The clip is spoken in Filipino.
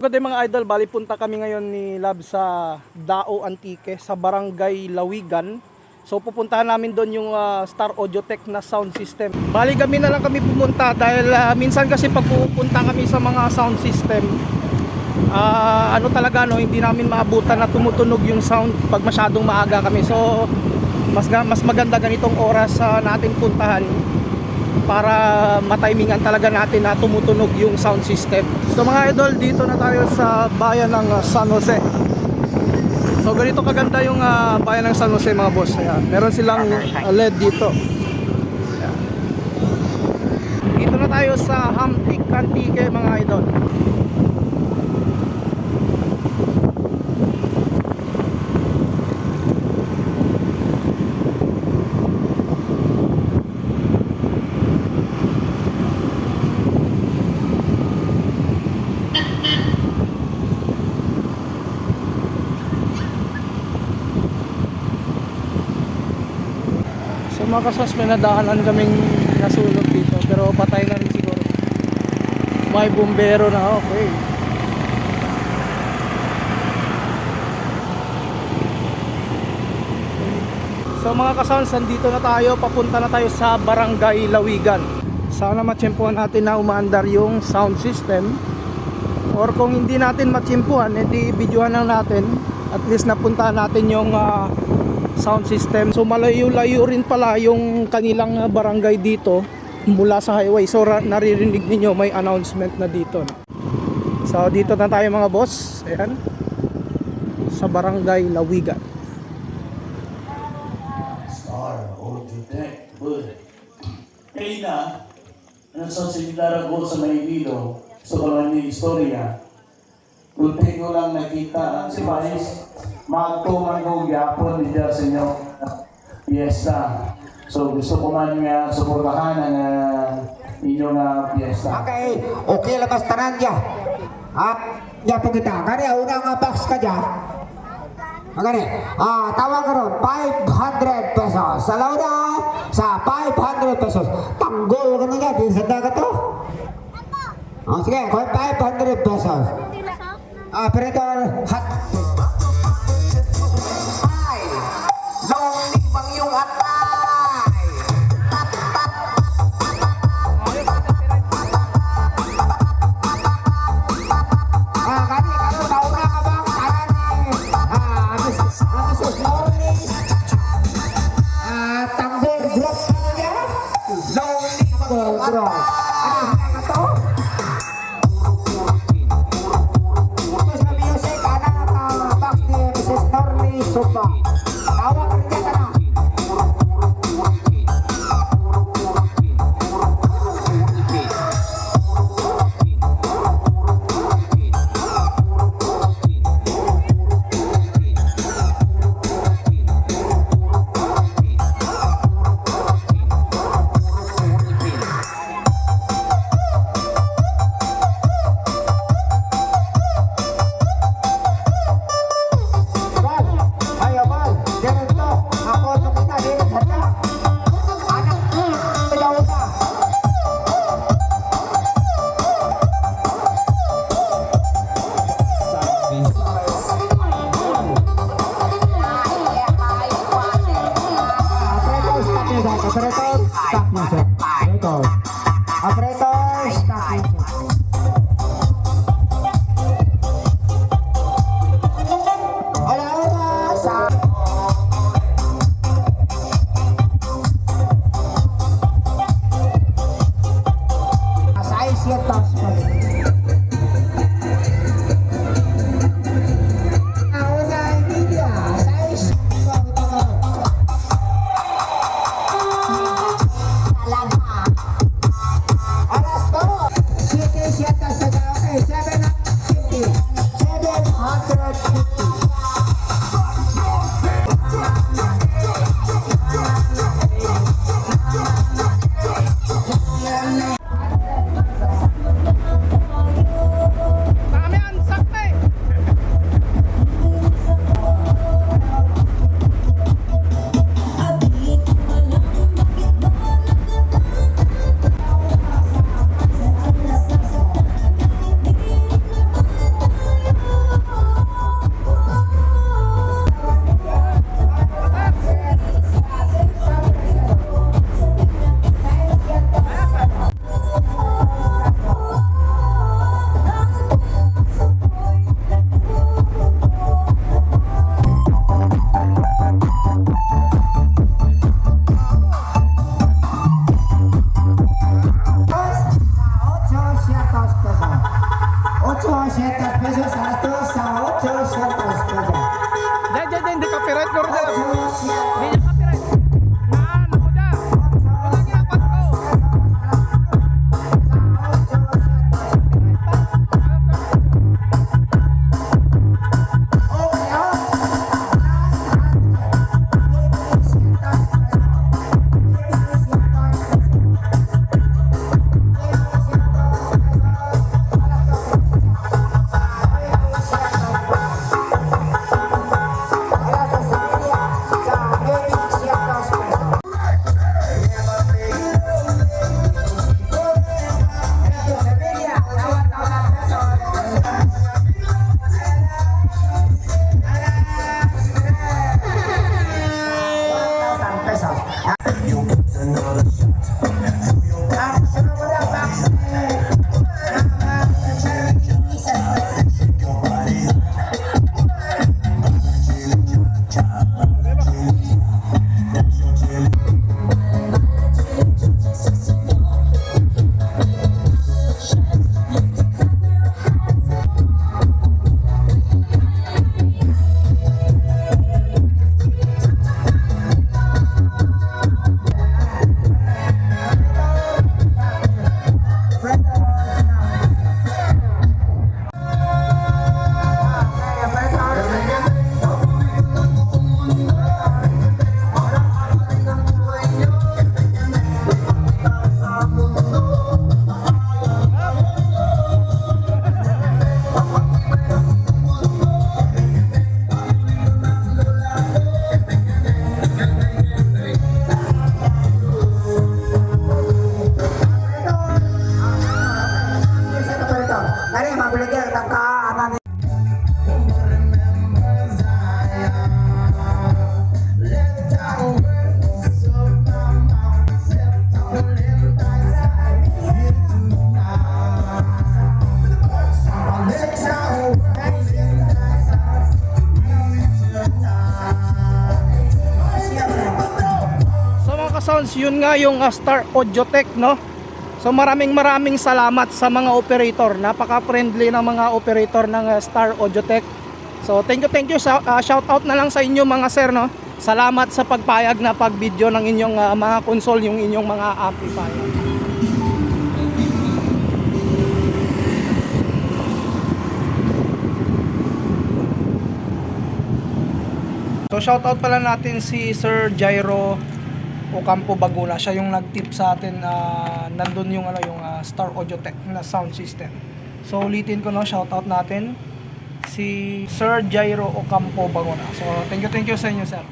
Good day mga idol, bali punta kami ngayon ni Lab sa Dao Antique sa Barangay Lawigan. So pupuntahan namin doon yung Star Audiotech na sound system. Bali kami na lang kami pumunta dahil minsan kasi pag pupunta kami sa mga sound system, hindi namin maabutan na tumutunog yung sound pag masyadong maaga kami. So mas maganda ganitong oras natin puntahan para matimingan talaga natin na tumutunog yung sound system. So mga idol, dito na tayo sa bayan ng San Jose. So ganito kaganda yung bayan ng San Jose mga boss. Ayan. Meron silang LED dito. Ayan. Dito na tayo sa Hamtic Antique mga idol. So mga kasas, may nadaanan kaming nasunog dito pero patay na rin siguro. May bumbero na, okay. So mga kasans, nandito na tayo, papunta na tayo sa Barangay Lawigan. Sana matsyempuhan natin na umaandar yung sound system. Or kung hindi natin matsyempuhan, edi videohan lang natin. At least napuntahan natin yung sound system. So malayo-layo rin pala yung kanilang barangay dito mula sa highway. So naririnig niyo may announcement na dito. So dito na tayo mga boss. Ayan. Sa Barangay Lawigan. Star Audiotech. Kaya na, nasa sinilara ko sa Maynilo, sa Barangay Historia, kunti ko lang nakita ang si Mais, magtumang yapon dito sa inyong piyesta. So gusto ko man nga suportahan ang inyong piyesta. Okay lang mas tanan niya. Niya po kita. Kaya una nga box ka dyan. Magani, tawag ka ron, 500 pesos. Salaw na sa 500 pesos. Tanggol ka na nga, di sanda ka to. Sige, 500 pesos. Operator, hat. Ay, long bang yung atay. Tap, tap. Kani, nauna ka bang Mrs. Morning. Tanggol group ka na niya. Long bang group. Ano ka to? Sopa. Tawag rin niya ka na. pesos a estos a 800 pesos. Diyan, hindi copyright ko rin. 800. Hindi niya copyright. Naan ako dyan. Wala ginapat ko. Sounds, yun nga yung Star Audiotech, no? So maraming salamat sa mga operator. Napaka-friendly ng mga operator ng Star Audiotech. So thank you. Shout out na lang sa inyo mga sir, no? Salamat sa pagpayag na pag-video ng inyong mga console, yung inyong mga amplifier. So shout out pala natin si Sir Jairo Ocampo Bagula. Siya yung nag-tip sa atin, nandun yung Star Audiotech na sound system. So ulitin ko, no, shout out natin si Sir Jairo Ocampo Bagula. So thank you sa inyo sir.